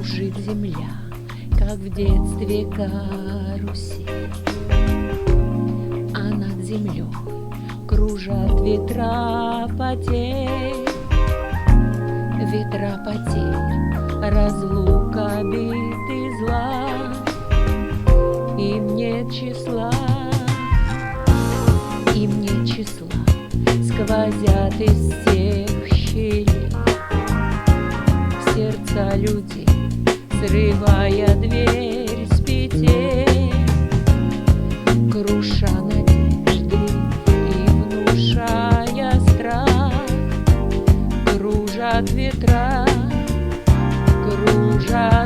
Кружит земля, как в детстве карусель, а над землей кружат ветра потерь. Ветра потерь, разлука, обиды, зла, им нет числа, им нет числа, сквозят из всех щелей сердца людей, срывая дверь с петель, круша надежды и внушая страх. Кружат ветра, кружат